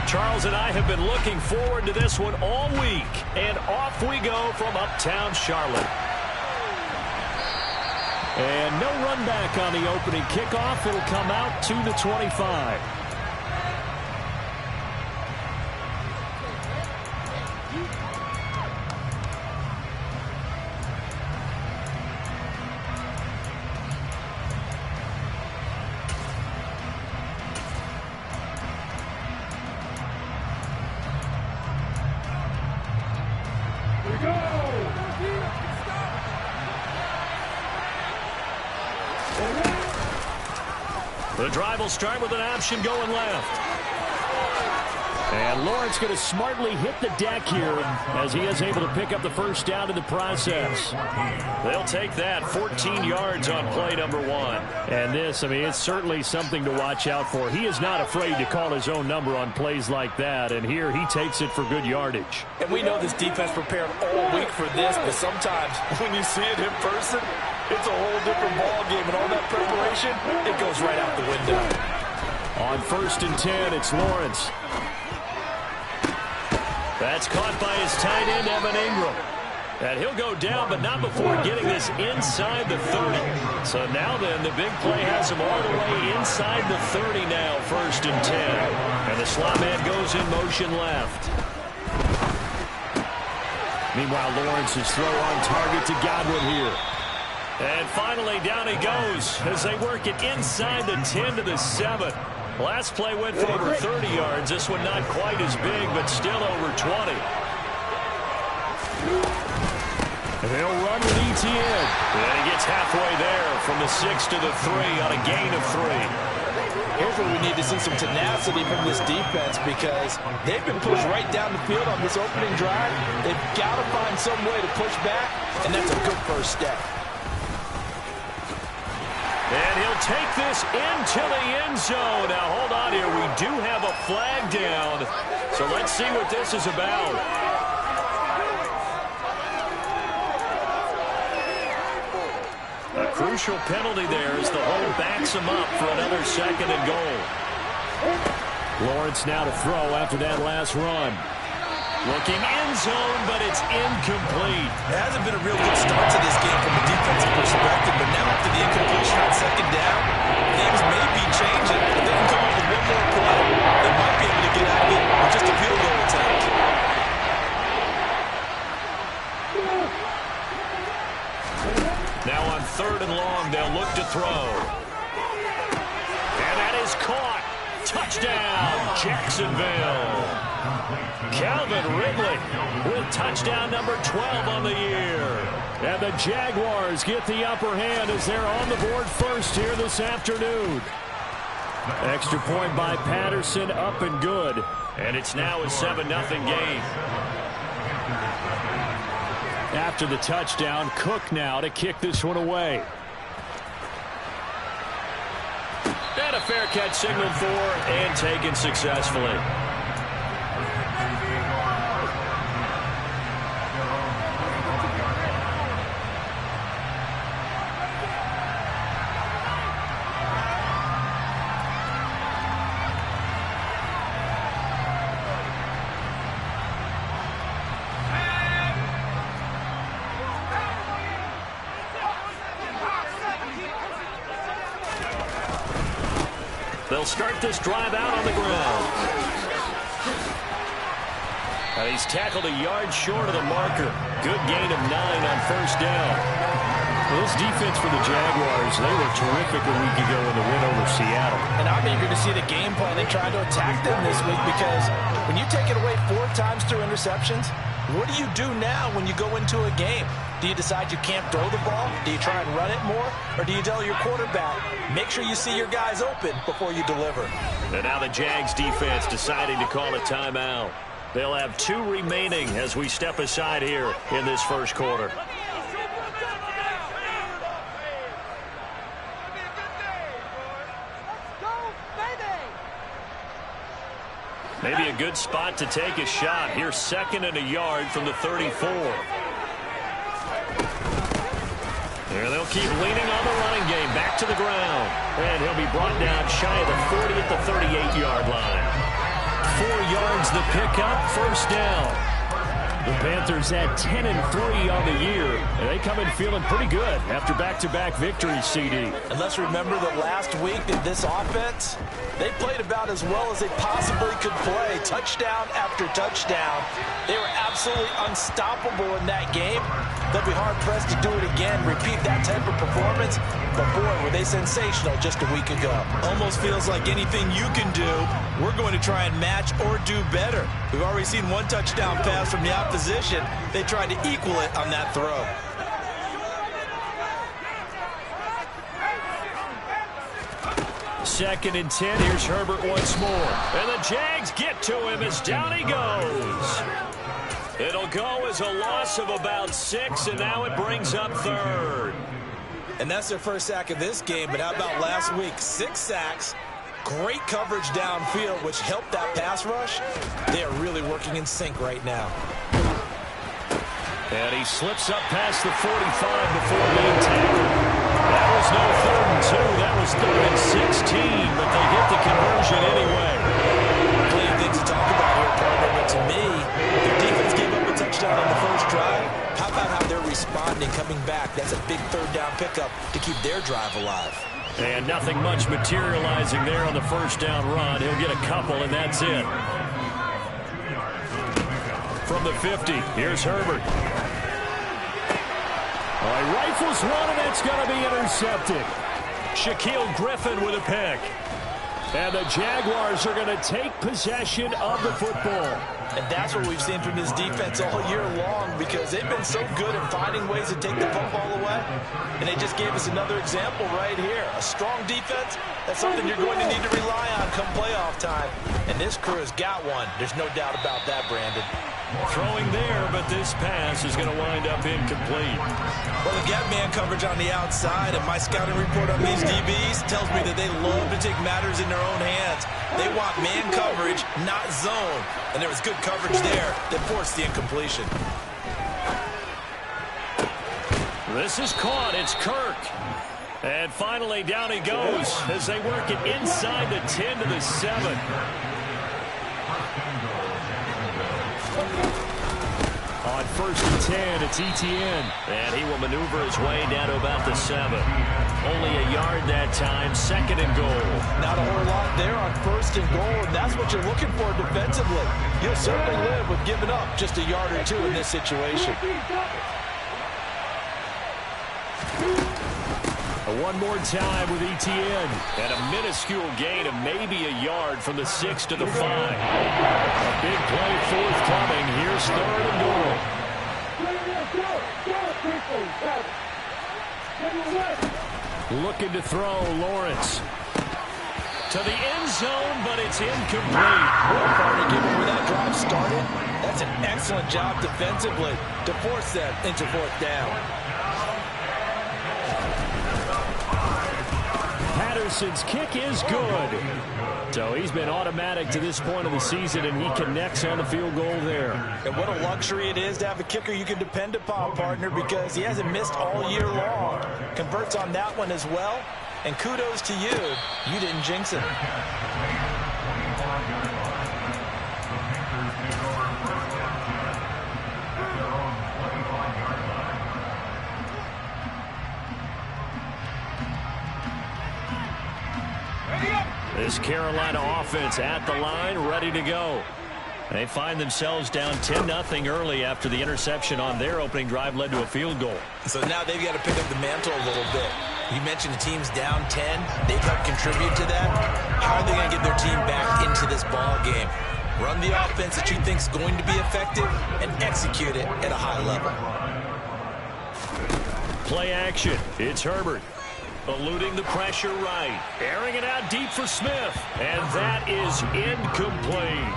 Charles and I have been looking forward to this one all week. And off we go from uptown Charlotte. And no run back on the opening kickoff. It'll come out to the 25. The drive will start with an option going left. And Lawrence going to smartly hit the deck here as he is able to pick up the first down in the process. They'll take that 14 yards on play number 1. And this, I mean, it's certainly something to watch out for. He is not afraid to call his own number on plays like that. And here he takes it for good yardage. And we know this defense prepared all week for this, but sometimes when you see it in person, it's a whole different ball game. And all that preparation, it goes right out the window. On 1st and 10, it's Lawrence. That's caught by his tight end, Evan Ingram. And he'll go down, but not before getting this inside the 30. So now then, the big play has him all the way inside the 30 now, 1st and 10. And the slot man goes in motion left. Meanwhile, Lawrence's throw on target to Godwin here. And finally, down he goes as they work it inside the 10 to the 7. Last play went for over 30 yards. This one not quite as big, but still over 20. And they'll run with ETN. And he gets halfway there from the 6 to the 3 on a gain of 3. Here's where we need to see some tenacity from this defense because they've been pushed right down the field on this opening drive. They've got to find some way to push back, and that's a good first step. And he'll take this into the end zone. Now, hold on here. We do have a flag down. So let's see what this is about. A crucial penalty there as the hold backs him up for another 2nd and goal. Lawrence now to throw after that last run. Looking end zone, but it's incomplete. It hasn't been a real good start to this game from a defensive perspective, but now after the incompletion on 2nd down, things may be changing. If they can come up with one more play, they might be able to get out of it with just a field goal attempt. Now on 3rd and long, they'll look to throw. And that is caught. Touchdown, Jacksonville. Calvin Ridley with touchdown number 12 on the year. And the Jaguars get the upper hand as they're on the board first here this afternoon. Extra point by Patterson, up and good. And it's now a 7-0 game. After the touchdown, Cook now to kick this one away. And a fair catch signaled for and taken successfully. They'll start this drive out on the ground. And he's tackled a yard short of the marker. Good gain of 9 on 1st down. Well, this defense for the Jaguars, they were terrific a week ago in the win over Seattle. And I'm eager to see the game plan they try to attack them this week because when you take it away 4 times through interceptions, what do you do now when you go into a game? Do you decide you can't throw the ball? Do you try and run it more? Or do you tell your quarterback, make sure you see your guys open before you deliver? And now the Jags defense deciding to call a timeout. They'll have 2 remaining as we step aside here in this first quarter. Maybe a good spot to take a shot. Here's 2nd and a yard from the 34. There they'll keep leaning on the running game. Back to the ground. And he'll be brought down shy of the 40 at the 38-yard line. 4 yards the pickup, first down. The Panthers at 10-3 on the year, and they come in feeling pretty good after back-to-back victories, CD. And let's remember that last week in this offense, they played about as well as they possibly could play. Touchdown after touchdown. They were absolutely unstoppable in that game. They'll be hard-pressed to do it again, repeat that type of performance. But, boy, were they sensational just a week ago. Almost feels like anything you can do, we're going to try and match or do better. We've already seen one touchdown pass from the opposition. They tried to equal it on that throw. Second and 10. Here's Herbert once more. And the Jags get to him as down he goes. It'll go as a loss of about 6, and now it brings up third. And that's their first sack of this game, but how about last week? 6 sacks, great coverage downfield, which helped that pass rush. They are really working in sync right now. And he slips up past the 45 before being tackled. That was no 3rd and 2. That was 3rd and 16, but they get the conversion anyway. Plenty of things to talk about here, partner, but to me, the defense gave up a touchdown on the first drive. How about how they're responding, coming back? That's a big 3rd down pickup to keep their drive alive. And nothing much materializing there on the first down run. He'll get a couple, and that's it. From the 50, here's Herbert. He rifles one, and that's going to be intercepted. Shaquille Griffin with a pick. And the Jaguars are going to take possession of the football. And that's what we've seen from this defense all year long, because they've been so good at finding ways to take the football away. And they just gave us another example right here. A strong defense, that's something you're going to need to rely on come playoff time. And this crew has got one. There's no doubt about that, Brandon. Throwing there, but this pass is going to wind up incomplete. Well, they've got man coverage on the outside, and my scouting report on these DBs tells me that they love to take matters in their own hands. They want man coverage, not zone. And there was good coverage there that forced the incompletion. This is caught. It's Kirk. And finally, down he goes as they work it inside the 10 to the 7. On 1st and 10, it's Etienne. And he will maneuver his way down to about the 7. Only a yard that time, 2nd and goal. Not a whole lot there on 1st and goal, and that's what you're looking for defensively. You'll certainly live with giving up just a yard or 2 in this situation. One more time with Etienne. And a minuscule gain of maybe a yard from the 6 to the 5. A big play forthcoming. Here's 3rd and goal. Looking to throw, Lawrence. To the end zone, but it's incomplete. Well, partner, given where that drive started, that's an excellent job defensively to force them into 4th down. Patterson's kick is good. So he's been automatic to this point of the season, and he connects on the field goal there. And what a luxury it is to have a kicker you can depend upon, partner, because he hasn't missed all year long. Converts on that one as well. And kudos to you. You didn't jinx him. This Carolina offense at the line, ready to go. They find themselves down 10-0 early after the interception on their opening drive led to a field goal. So now they've got to pick up the mantle a little bit. You mentioned the team's down 10. They've helped contribute to that. How are they going to get their team back into this ball game? Run the offense that you think is going to be effective and execute it at a high level. Play action. It's Herbert. Eluding the pressure right. Airing it out deep for Smith. And that is incomplete.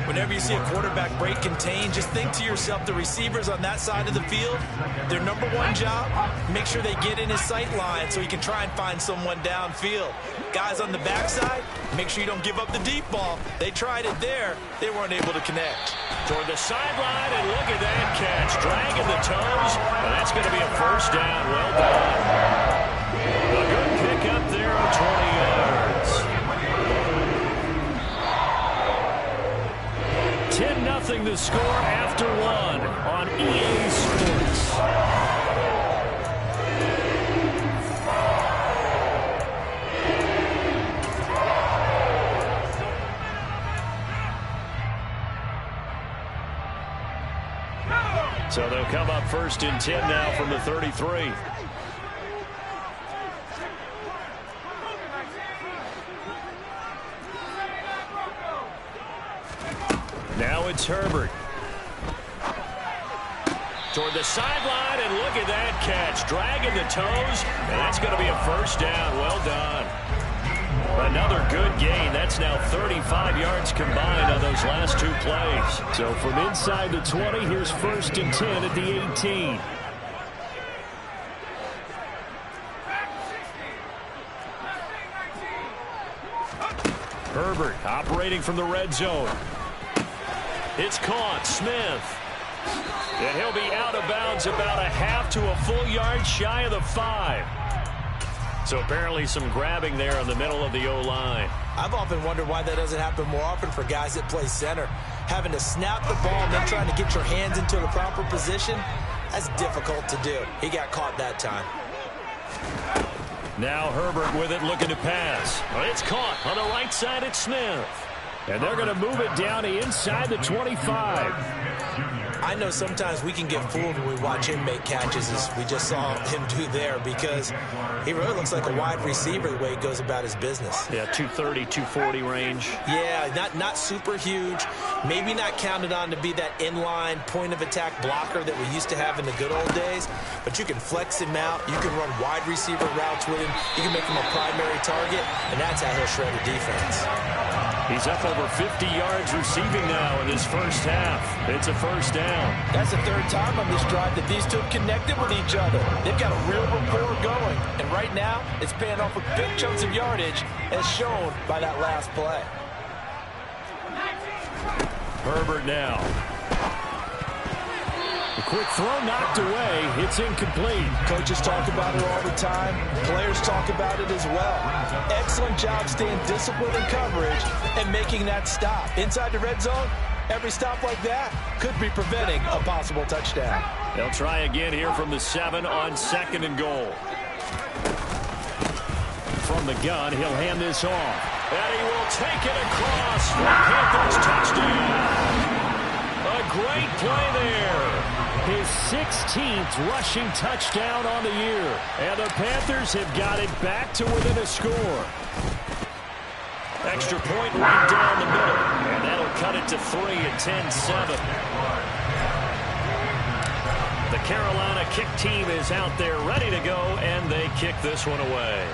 Whenever you see a quarterback break contain, just think to yourself, the receivers on that side of the field, their number one job, make sure they get in his sight line so he can try and find someone downfield. Guys on the backside, make sure you don't give up the deep ball. They tried it there. They weren't able to connect. Toward the sideline, and look at that catch. Dragging the toes, and that's going to be a first down. Well done. A good pick up there of 20 yards. 0-0 the score after one on EA Sports. So they'll come up 1st and 10 now from the 33. Now it's Herbert. Toward the sideline, and look at that catch. Dragging the toes, and that's going to be a first down. Well done. Another good gain. That's now 35 yards combined on those last two plays. So from inside the 20, here's 1st and 10 at the 18. Herbert operating from the red zone. It's caught. Smith. And he'll be out of bounds about a half to a full yard shy of the 5. So apparently some grabbing there in the middle of the O-line. I've often wondered why that doesn't happen more often for guys that play center. Having to snap the ball and then trying to get your hands into the proper position, that's difficult to do. He got caught that time. Now Herbert with it, looking to pass. It's caught on the right side at Smith. And they're going to move it down to inside the 25. I know sometimes we can get fooled when we watch him make catches, as we just saw him do there, because he really looks like a wide receiver the way he goes about his business. Yeah, 230, 240 range. Yeah, not super huge. Maybe not counted on to be that inline point-of-attack blocker that we used to have in the good old days, but you can flex him out. You can run wide receiver routes with him. You can make him a primary target, and that's how he'll shred a defense. He's up over 50 yards receiving now in his first half. It's a first down. That's the 3rd time on this drive that these two have connected with each other. They've got a real rapport going. And right now, it's paying off with big chunks of yardage, as shown by that last play. Herbert now. A quick throw knocked away. It's incomplete. Coaches talk about it all the time. Players talk about it as well. Excellent job staying disciplined in coverage and making that stop. Inside the red zone, every stop like that could be preventing a possible touchdown. They'll try again here from the 7 on 2nd and goal. From the gun, he'll hand this off. And he will take it across for Panthers touchdown. A great play there. His 16th rushing touchdown on the year. And the Panthers have got it back to within a score. Extra point right down the middle. And that'll cut it to 3 at 10-7. The Carolina kick team is out there ready to go, and they kick this one away.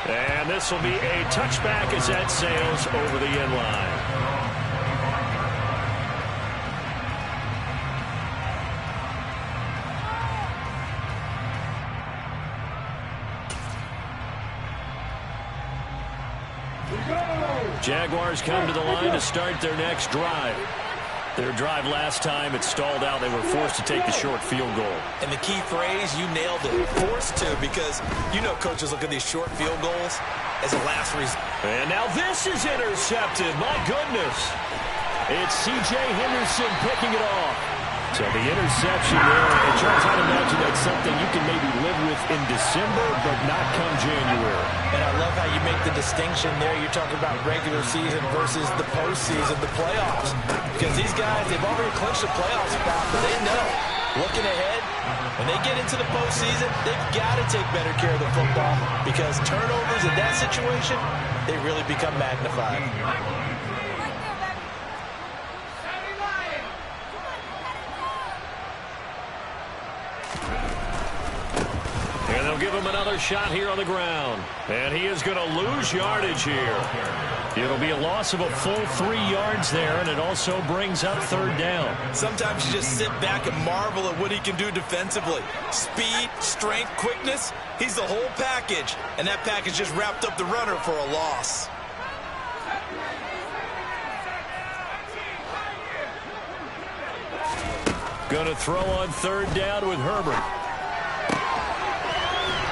And this will be a touchback as that sails over the end line. Jaguars come to the line to start their next drive. Their drive last time, it stalled out. They were forced to take the short field goal. And the key phrase, you nailed it, forced to, because you know coaches look at these short field goals as a last resort. And now this is intercepted. My goodness. It's C.J. Henderson picking it off. So the interception there, and Charles, I'd imagine that's something you can maybe live with in December, but not come January. And I love how you make the distinction there. You're talking about regular season versus the postseason, the playoffs. Because these guys, they've already clinched the playoff spot, but they know, looking ahead, when they get into the postseason, they've got to take better care of the football, because turnovers in that situation, they really become magnified. And they'll give him another shot here on the ground. And he is going to lose yardage here. It'll be a loss of a full 3 yards there, and it also brings up 3rd down. Sometimes you just sit back and marvel at what he can do defensively. Speed, strength, quickness, he's the whole package. And that package just wrapped up the runner for a loss. Going to throw on 3rd down with Herbert.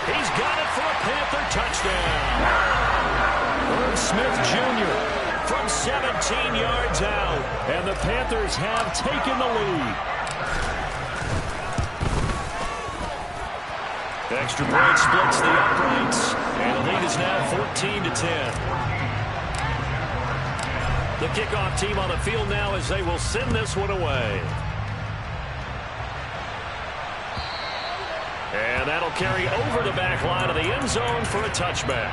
He's got it for a Panther touchdown. Irv Smith Jr. from 17 yards out. And the Panthers have taken the lead. Extra point splits the uprights, and the lead is now 14-10. The kickoff team on the field now as they will send this one away. And that'll carry over the back line of the end zone for a touchback.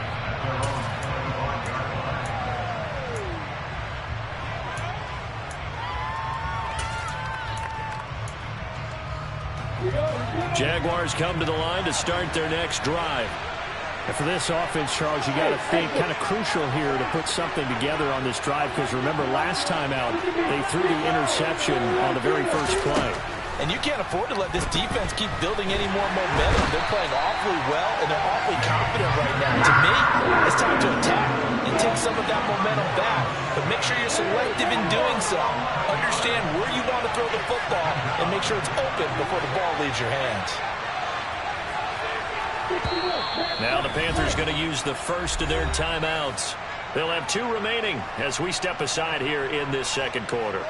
Jaguars come to the line to start their next drive. And for this offense, Charles, you got to think kind of crucial here to put something together on this drive, because remember last time out they threw the interception on the very first play. And you can't afford to let this defense keep building any more momentum. They're playing awfully well, and they're awfully confident right now. To me, it's time to attack and take some of that momentum back. But make sure you're selective in doing so. Understand where you want to throw the football and make sure it's open before the ball leaves your hands. Now the Panthers going to use the first of their timeouts. They'll have 2 remaining as we step aside here in this second quarter.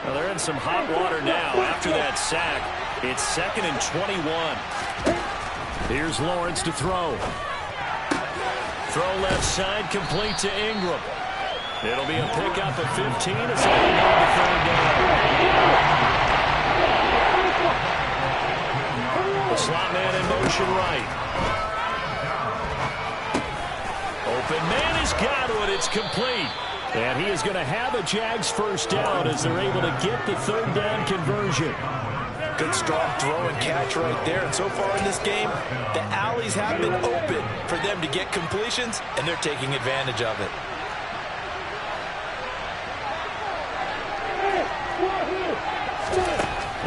Well, they're in some hot water now after that sack. It's 2nd and 21. Here's Lawrence to throw. Throw left side, complete to Ingram. It'll be a pickup of 15 as they go to 3rd down. The slot man in motion right. Open man has got it. It's complete. And he is going to have a Jags first down as they're able to get the 3rd down conversion. Good strong throw and catch right there. And so far in this game, the alleys have been open for them to get completions, and they're taking advantage of it.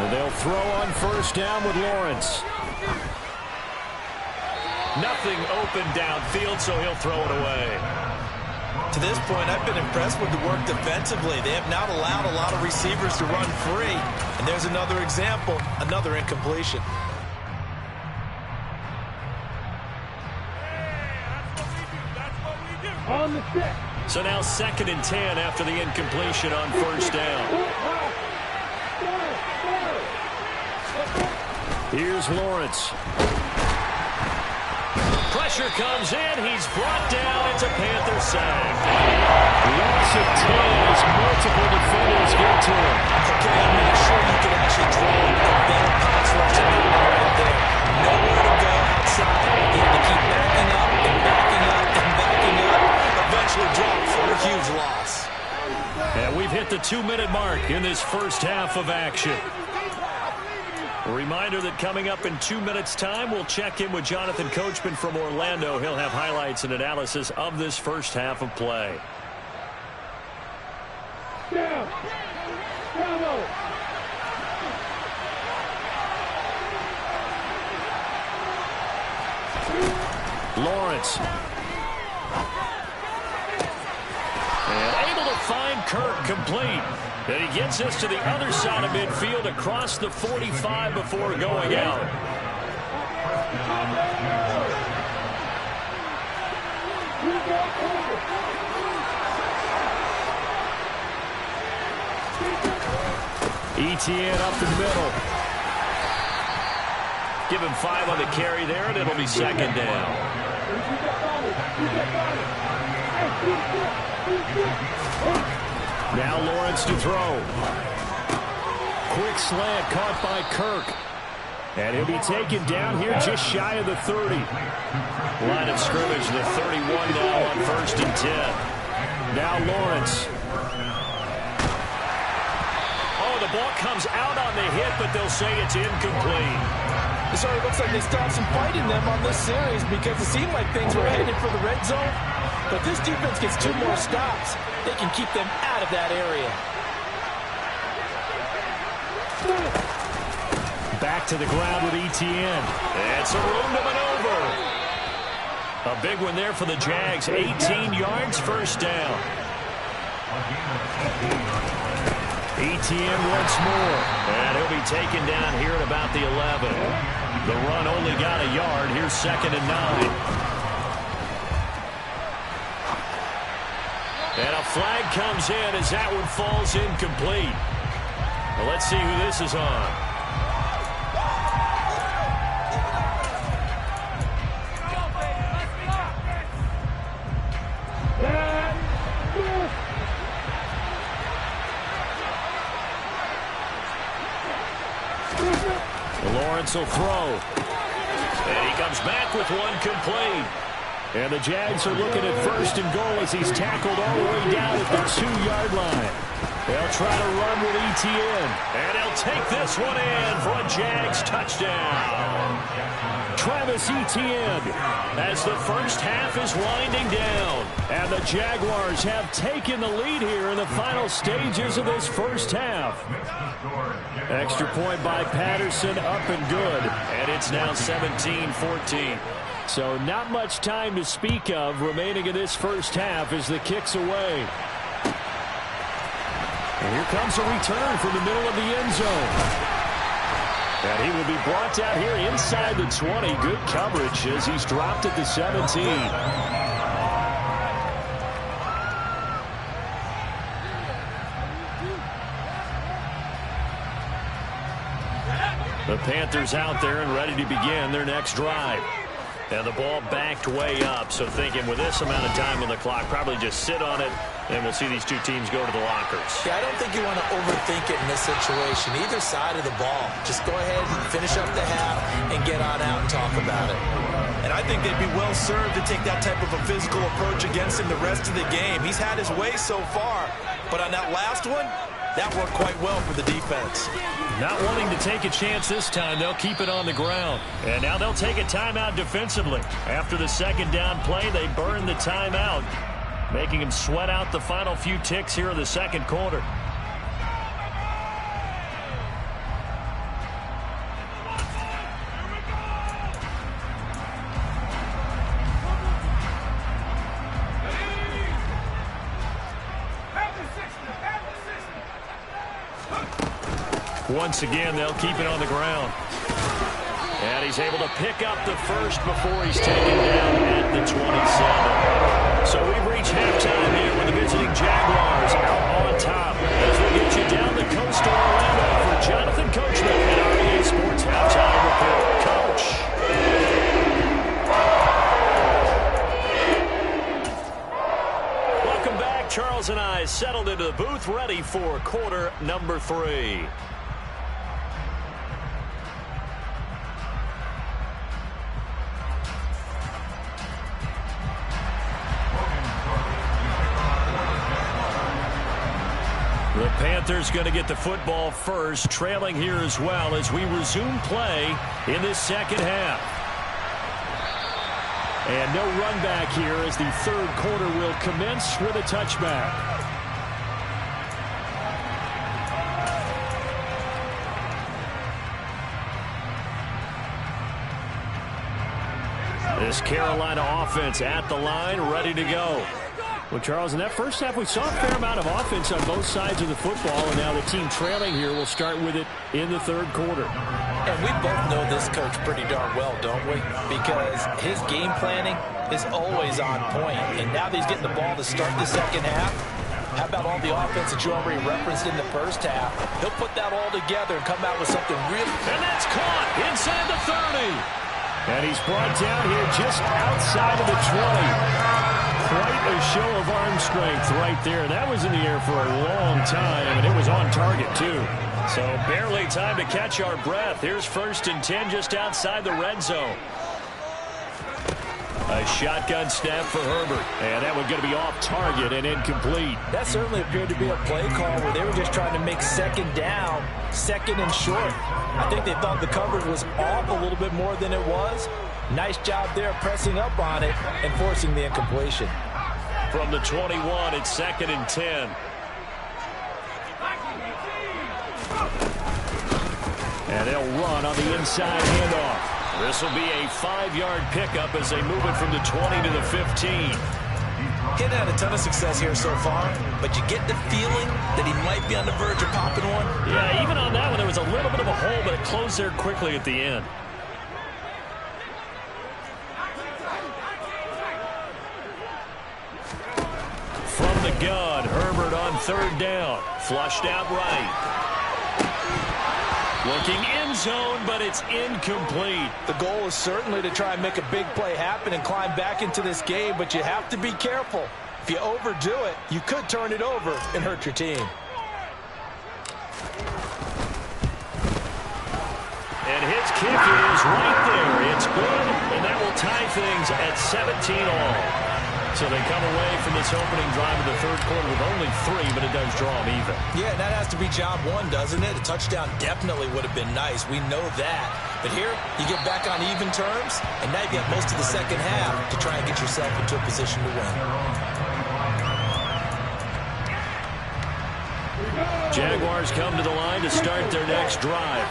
And they'll throw on first down with Lawrence. Nothing open downfield, so he'll throw it away. To this point, I've been impressed with the work defensively. They have not allowed a lot of receivers to run free. And there's another example, another incompletion. So now 2nd and 10 after the incompletion on first down. Here's Lawrence. Pressure comes in. He's brought down. It's a Panther sack. Loss of 10 as multiple defenders get to him. Okay, I'm not sure you can actually draw a better pass rush right there. Nowhere to go outside. You have to keep backing up and backing up and backing up. Eventually dropped for a huge loss. And we've hit the 2-minute mark in this first half of action. A reminder that coming up in 2 minutes' time, we'll check in with Jonathan Coachman from Orlando. He'll have highlights and analysis of this first half of play. Lawrence. And able to find Kirk complete. And he gets this to the other side of midfield across the 45 before going out. ETN up the middle. Give him 5 on the carry there, and it'll be 2nd down. Now Lawrence to throw. Quick slant caught by Kirk. And he'll be taken down here just shy of the 30. Line of scrimmage, the 31 now on 1st and 10. Now Lawrence. Oh, the ball comes out on the hit, but they'll say it's incomplete. It sort of looks like they stopped some fight in them on this series because it seemed like things were headed for the red zone. But this defense gets 2 more stops. They can keep them out of that area. Back to the ground with ETN. It's a room to maneuver. A big one there for the Jags. 18 yards, first down. Etienne once more. And he'll be taken down here at about the 11. The run only got a yard. Here's 2nd and 9. And a flag comes in as that one falls incomplete. Well, let's see who this is on. Lawrence will throw. And he comes back with one complete. And the Jags are looking at 1st and goal as he's tackled all the way down at the 2-yard line. They'll try to run with Etienne. And he'll take this one in for a Jags touchdown. Travis Etienne as the first half is winding down. And the Jaguars have taken the lead here in the final stages of this first half. Extra point by Patterson, up and good. And it's now 17-14. So not much time to speak of remaining in this first half as the kick's away. And here comes a return from the middle of the end zone. And he will be brought down here inside the 20. Good coverage as he's dropped at the 17. The Panthers out there and ready to begin their next drive. And the ball backed way up, so thinking with this amount of time on the clock, probably just sit on it, and we'll see these two teams go to the lockers. Yeah, I don't think you want to overthink it in this situation. Either side of the ball. Just go ahead and finish up the half and get on out and talk about it. And I think they'd be well served to take that type of a physical approach against him the rest of the game. He's had his way so far, but on that last one, that worked quite well for the defense. Not wanting to take a chance this time, they'll keep it on the ground. And now they'll take a timeout defensively. After the 2nd down play, they burn the timeout, making him sweat out the final few ticks here in the 2nd quarter. Once again, they'll keep it on the ground. And he's able to pick up the first before he's taken down at the 27. So we've reached halftime here with the visiting Jaguars out on top. As we get you down the coast to Orlando for Jonathan Coachman at our EA Sports Halftime Report. Coach. Welcome back. Charles and I settled into the booth ready for quarter number 3. The Panthers going to get the football first, trailing here as well as we resume play in this 2nd half. And no run back here as the 3rd quarter will commence with a touchback. This Carolina offense at the line, ready to go. Well, Charles, in that first half, we saw a fair amount of offense on both sides of the football, and now the team trailing here will start with it in the 3rd quarter. And we both know this coach pretty darn well, don't we? Because his game planning is always on point. And now that he's getting the ball to start the 2nd half, how about all the offense that you already referenced in the first half? He'll put that all together and come out with something really... And that's caught inside the 30. And he's brought down here just outside of the 20. Quite a show of arm strength right there. That was in the air for a long time, and it was on target, too. So barely time to catch our breath. Here's 1st and 10 just outside the red zone. A shotgun snap for Herbert. And that one's going to be off target and incomplete. That certainly appeared to be a play call where they were just trying to make 2nd down, 2nd and short. I think they thought the coverage was off a little bit more than it was. Nice job there pressing up on it and forcing the incompletion. From the 21, it's 2nd and 10. And they'll run on the inside handoff. This will be a 5-yard pickup as they move it from the 20 to the 15. He's had a ton of success here so far, but you get the feeling that he might be on the verge of popping one. Yeah, even on that one, there was a little bit of a hole, but it closed there quickly at the end. From the gun, Herbert on 3rd down. Flushed out right. Looking end zone, but it's incomplete. The goal is certainly to try and make a big play happen and climb back into this game, but you have to be careful. If you overdo it, you could turn it over and hurt your team. And his kick is right there. It's good, and that will tie things at 17 all. So they come away from this opening drive of the 3rd quarter with only 3, but it does draw them even. Yeah, that has to be job one, doesn't it? A touchdown definitely would have been nice. We know that. But here, you get back on even terms, and now you got most of the second half to try and get yourself into a position to win. Jaguars come to the line to start their next drive.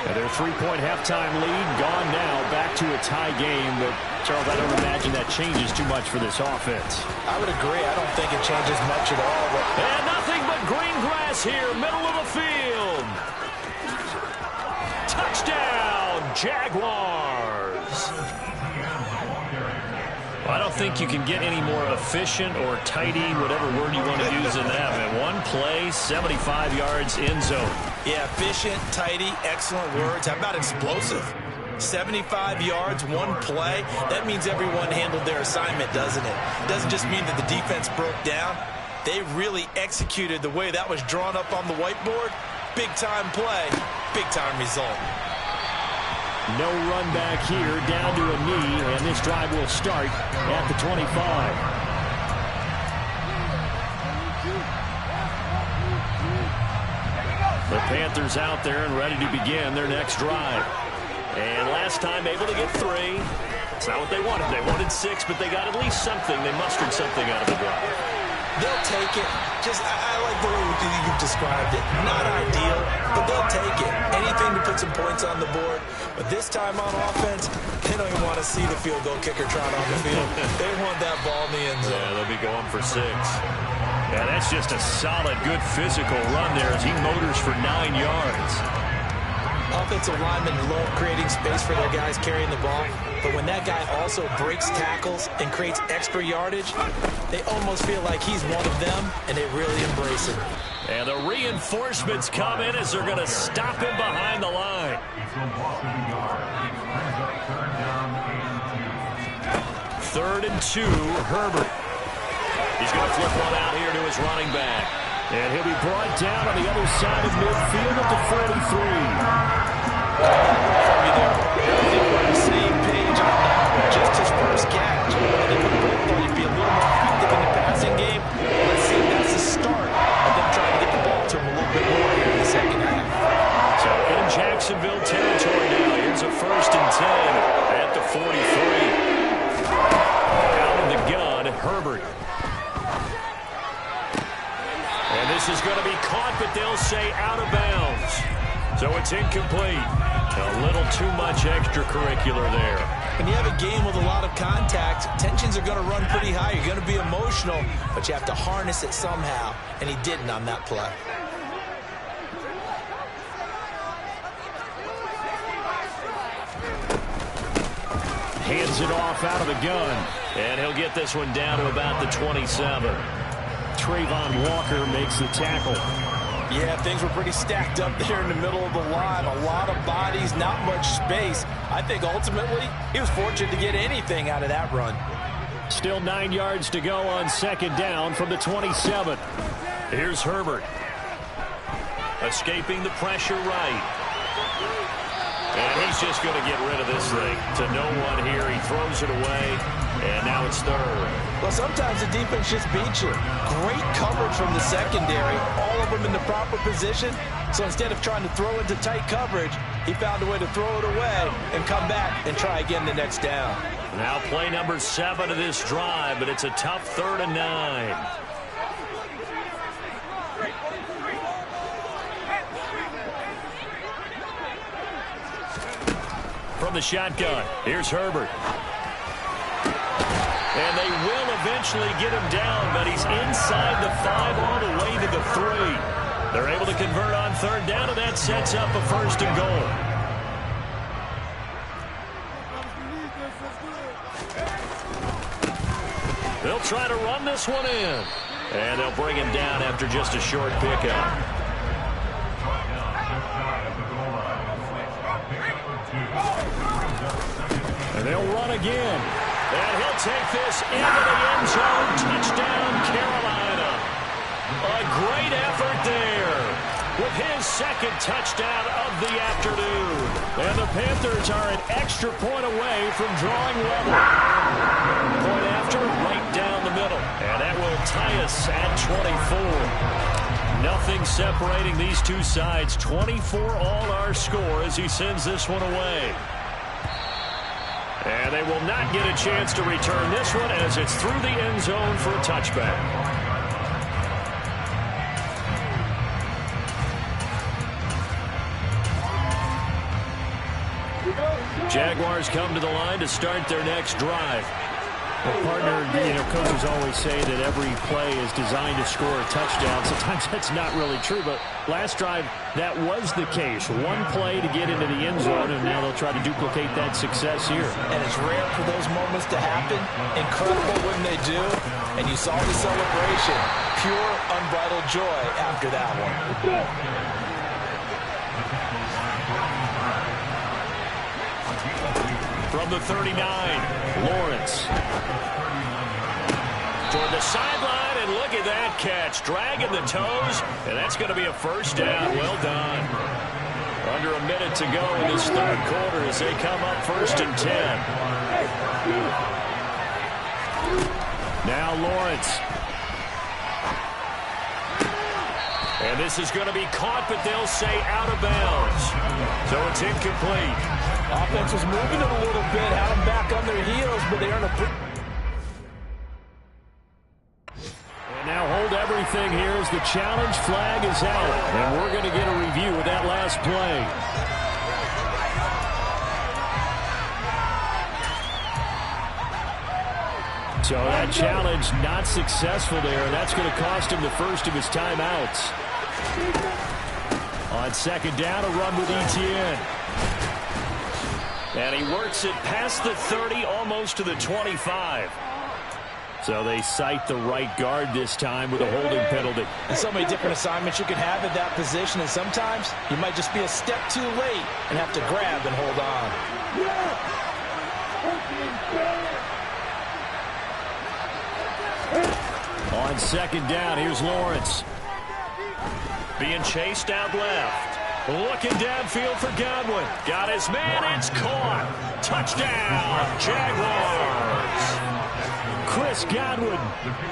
And their 3-point halftime lead gone now, back to a tie game. But, Charles, I don't imagine that changes too much for this offense. I would agree. I don't think it changes much at all. And nothing but green grass here, middle of the field. Touchdown, Jaguars. I don't think you can get any more efficient or tidy, whatever word you want to use in that. Man, one play, 75 yards, end zone. Yeah, efficient, tidy, excellent words. How about explosive? 75 yards, one play. That means everyone handled their assignment, doesn't it? It doesn't just mean that the defense broke down. They really executed the way that was drawn up on the whiteboard. Big-time play, big-time result. No run back here, down to a knee, and this drive will start at the 25. The Panthers out there and ready to begin their next drive. And last time able to get 3. It's not what they wanted. They wanted 6, but they got at least something. They mustered something out of the drive. They'll take it. I like the way you've described it. Not ideal, but they'll take it. Anything to put some points on the board. But this time on offense, they don't even want to see the field goal kicker trot on the field. They want that ball in the end zone. Yeah, they'll be going for 6. Yeah, that's just a solid, good physical run there as he motors for 9 yards. Offensive linemen love creating space for their guys carrying the ball, but when that guy also breaks tackles and creates extra yardage, they almost feel like he's one of them, and they really embrace it. And the reinforcements come in as they're going to stop him behind the line. Third and 2, Herbert. He's going to flip one out here to his running back. And he'll be brought down on the other side of midfield at the 43. From you there. I think we're on the same page on that. Just his first catch. I think we both thought he'd be a little more active in the passing game. Let's see if that's the start of them trying to get the ball to him a little bit more here in the second half. So in Jacksonville territory now. Here's a 1st and 10 at the 43. Out of the gun, Herbert. And this is going to be caught, but they'll say out of bounds. So it's incomplete. A little too much extracurricular there. When you have a game with a lot of contact, tensions are going to run pretty high. You're going to be emotional, but you have to harness it somehow, and he didn't on that play. Hands it off out of the gun. And he'll get this one down to about the 27. Trayvon Walker makes the tackle. Yeah, things were pretty stacked up there in the middle of the line. A lot of bodies, not much space. I think ultimately he was fortunate to get anything out of that run. Still 9 yards to go on 2nd down from the 27. Here's Herbert. Escaping the pressure right. And he's just going to get rid of this thing to no one here. He throws it away, and now it's 3rd. Well, sometimes the defense just beats you. Great coverage from the secondary, all of them in the proper position. So instead of trying to throw into tight coverage, he found a way to throw it away and come back and try again the next down. Now play number 7 of this drive, but it's a tough 3rd and 9. from the shotgun. Here's Herbert. And they will eventually get him down, but he's inside the 5 all the way to the 3. They're able to convert on third down, and that sets up a 1st and goal. They'll try to run this one in. And they'll bring him down after just a short pickup. And they'll run again. And he'll take this into the end zone. Touchdown, Carolina. A great effort there with his 2nd touchdown of the afternoon. And the Panthers are an extra point away from drawing level. Point after, right down the middle. And that will tie us at 24. Nothing separating these two sides. 24 all our score as he sends this one away. And they will not get a chance to return this one as it's through the end zone for a touchback. Jaguars come to the line to start their next drive. Well, partner, coaches always say that every play is designed to score a touchdown. Sometimes that's not really true, but last drive, that was the case. One play to get into the end zone, and now they'll try to duplicate that success here. And it's rare for those moments to happen. Incredible when they do. And you saw the celebration. Pure, unbridled joy after that one. From the 39, Lawrence. Toward the sideline, and look at that catch. Dragging the toes, and that's going to be a 1st down. Well done. Under a minute to go in this 3rd quarter as they come up 1st and 10. Now Lawrence. And this is going to be caught, but they'll say out of bounds. So it's incomplete. Offense was moving it a little bit, had them back on their heels, but they earned a... And now hold everything here as the challenge flag is out. And we're going to get a review of that last play. So that challenge not successful there, and that's going to cost him the 1st of his timeouts. On 2nd down, a run with Etienne. And he works it past the 30, almost to the 25. So they cite the right guard this time with a holding penalty. And so many different assignments you can have at that position, and sometimes you might just be a step too late and have to grab and hold on. On 2nd down, here's Lawrence. Being chased out left. Looking downfield for Godwin. Got his man. It's caught. Touchdown, Jaguars. Chris Godwin,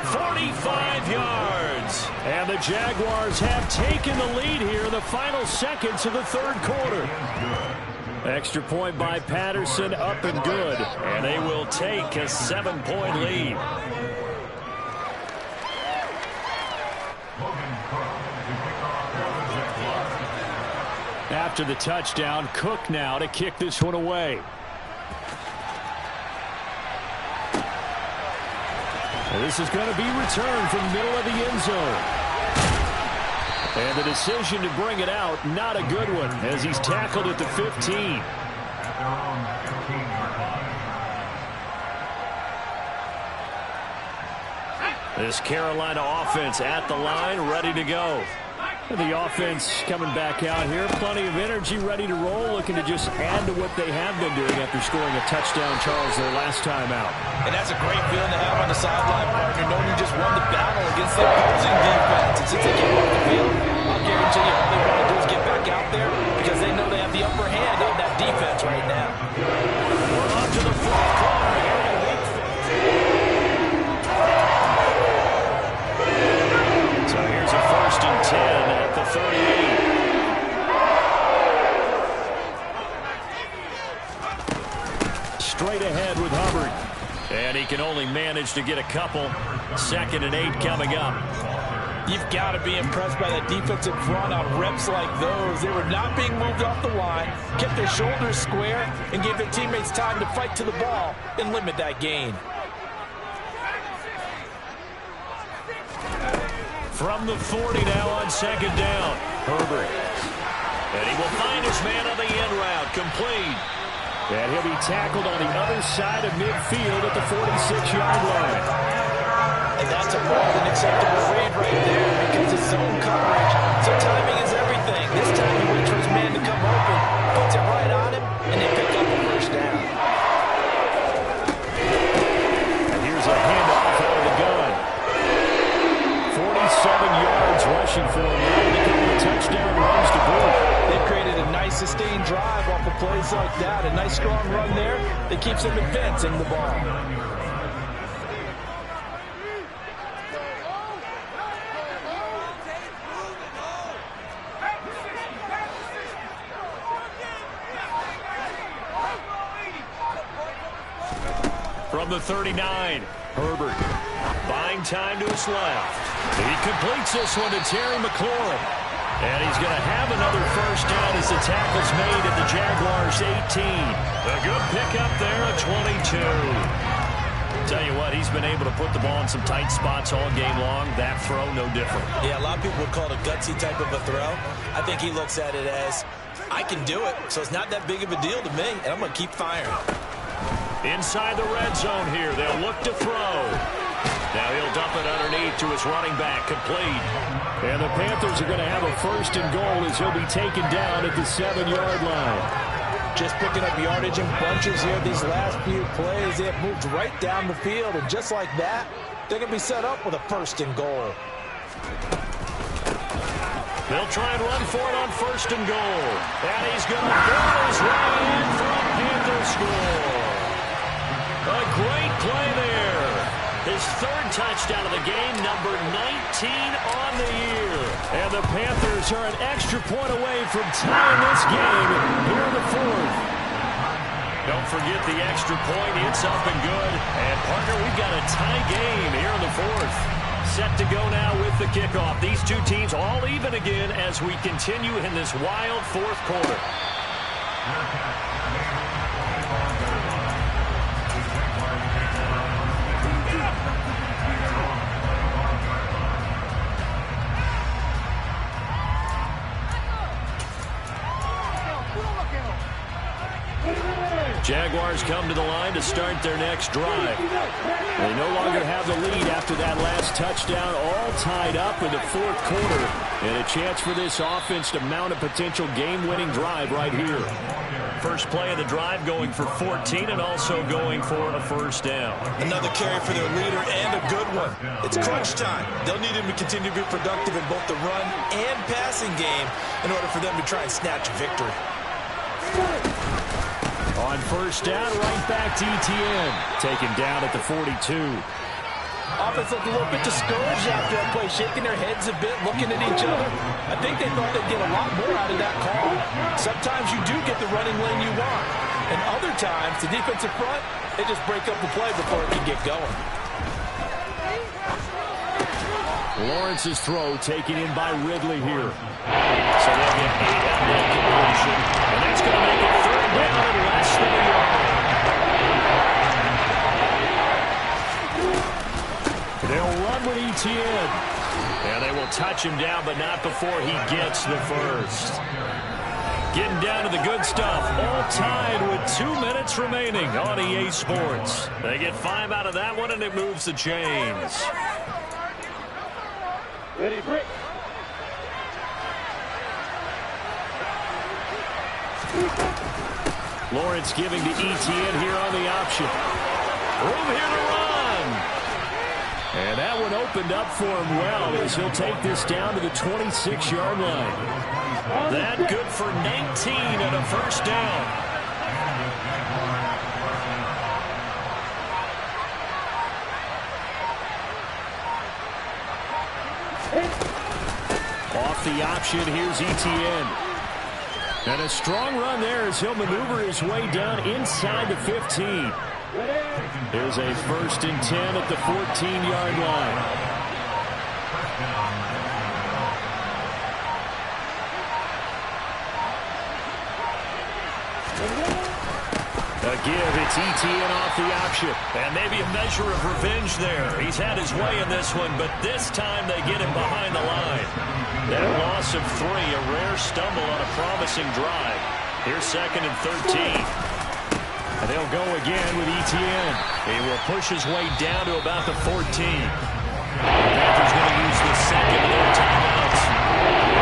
45 yards. And the Jaguars have taken the lead here in the final seconds of the 3rd quarter. Extra point by Patterson, up and good. And they will take a 7-point lead. After the touchdown, Cook now to kick this one away. And this is going to be returned from the middle of the end zone. And the decision to bring it out, not a good one, as he's tackled at the 15. This Carolina offense at the line, ready to go. The offense coming back out here, plenty of energy, ready to roll, looking to just add to what they have been doing after scoring a touchdown, Charles, their last time out. And that's a great feeling to have on the sideline, partner, knowing you just won the battle against the opposing defense. And since they came off the field, I'll guarantee you all they want to do is get back out there because they know they have the upper hand on that defense right now. We're up to the 4th quarter. So here's a 1st and 10 at the 38. Straight ahead with Hubbard. And he can only manage to get a couple. 2nd and 8 coming up. You've got to be impressed by that defensive front on reps like those. They were not being moved off the line, kept their shoulders square, and gave their teammates time to fight to the ball and limit that gain. From the 40 now on second down. Herbert. And he will find his man on the end route. Complete. And he'll be tackled on the other side of midfield at the 46-yard line. And that's a more than acceptable read right there because it's zone coverage. So timing is everything. This time he waits for his man to come open, puts it right on him, and they pick up a first down. And here's a handoff out of the gun. 47 yards rushing for him. Now a couple of touchdown runs to boot. They've created a nice sustained drive off of plays like that. A nice strong run there that keeps them advancing the ball. From the 39, Herbert buying time to his left. He completes this one to Terry McLaurin. And he's going to have another first down as the tackle's made at the Jaguars' 18. A good pickup there at 22. Tell you what, he's been able to put the ball in some tight spots all game long. That throw, no different. Yeah, a lot of people would call it a gutsy type of a throw. I think he looks at it as, I can do it, so it's not that big of a deal to me, and I'm going to keep firing. Inside the red zone here, they'll look to throw. Now he'll dump it underneath to his running back, complete. And the Panthers are going to have a first and goal as he'll be taken down at the 7-yard line. Just picking up yardage in bunches here these last few plays. They have moved right down the field, and just like that, they're going to be set up with a first and goal. They'll try and run for it on first and goal. And he's going to burn his way in for a Panther score. A great play there. His third touchdown of the game, number 19 on the year. And the Panthers are an extra point away from tying this game here in the fourth. Don't forget the extra point. It's up and good. And, partner, we've got a tie game here in the fourth. Set to go now with the kickoff. These two teams all even again as we continue in this wild fourth quarter. Jaguars come to the line to start their next drive. They no longer have the lead after that last touchdown, all tied up in the fourth quarter. And a chance for this offense to mount a potential game-winning drive right here. First play of the drive going for 14 and also going for a first down. Another carry for their leader and a good one. It's crunch time. They'll need him to continue to be productive in both the run and passing game in order for them to try and snatch victory. On first down, right back to Etienne. Taken down at the 42. Offense looked a little bit discouraged after that play, shaking their heads a bit, looking at each other. I think they thought they'd get a lot more out of that call. Sometimes you do get the running lane you want. And other times, the defensive front, they just break up the play before it can get going. Lawrence's throw taken in by Ridley here. So they'll get 8 on that completion. And that's going to make it third down and less than a yard. They'll run with Etienne. And they will touch him down, but not before he gets the first. Getting down to the good stuff. All tied with 2 minutes remaining on EA Sports. They get 5 out of that one, and it moves the chains. Ready, break. Lawrence giving to Etienne here on the option. Room here to run. And that one opened up for him well as he'll take this down to the 26-yard line. That good for 19 and a first down. Off the option, here's Etienne. And a strong run there as he'll maneuver his way down inside the 15. Here's a 1st and 10 at the 14-yard line. give. It's Etienne off the option. And maybe a measure of revenge there. He's had his way in this one, but this time they get him behind the line. That loss of 3, a rare stumble on a promising drive. Here's 2nd and 13. And they'll go again with Etienne. He will push his way down to about the 14. The Panthers going to use the second of their timeouts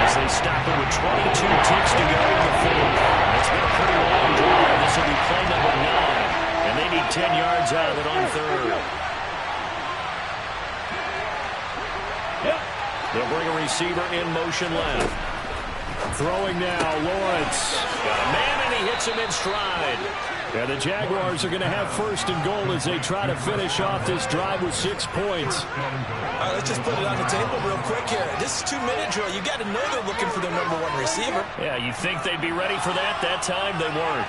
as they stop it with 22 ticks to go in the 4th. It's been a pretty long drive. This will be play number 9. And they need 10 yards out of it on 3rd. They'll bring a receiver in motion left. Throwing now, Lawrence. Got a man, and he hits him in stride. Yeah, the Jaguars are going to have 1st and goal as they try to finish off this drive with 6 points. All right, let's just put it on the table real quick here. This is 2-minute drill. You got to know they're looking for their number 1 receiver. Yeah, you'd think they'd be ready for that. That time they weren't.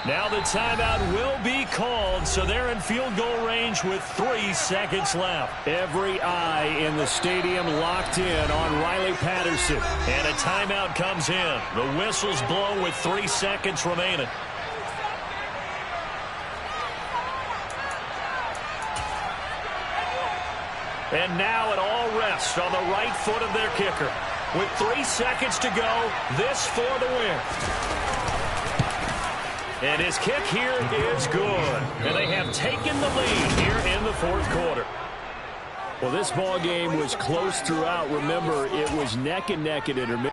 Now the timeout will be called, so they're in field goal range with 3 seconds left. Every eye in the stadium locked in on Riley Patterson. And a timeout comes in. The whistle's blown with 3 seconds remaining. And now it all rests on the right foot of their kicker. With 3 seconds to go, this for the win. And his kick here is good. And they have taken the lead here in the 4th quarter. Well, this ball game was close throughout. Remember, it was neck and neck at intermission.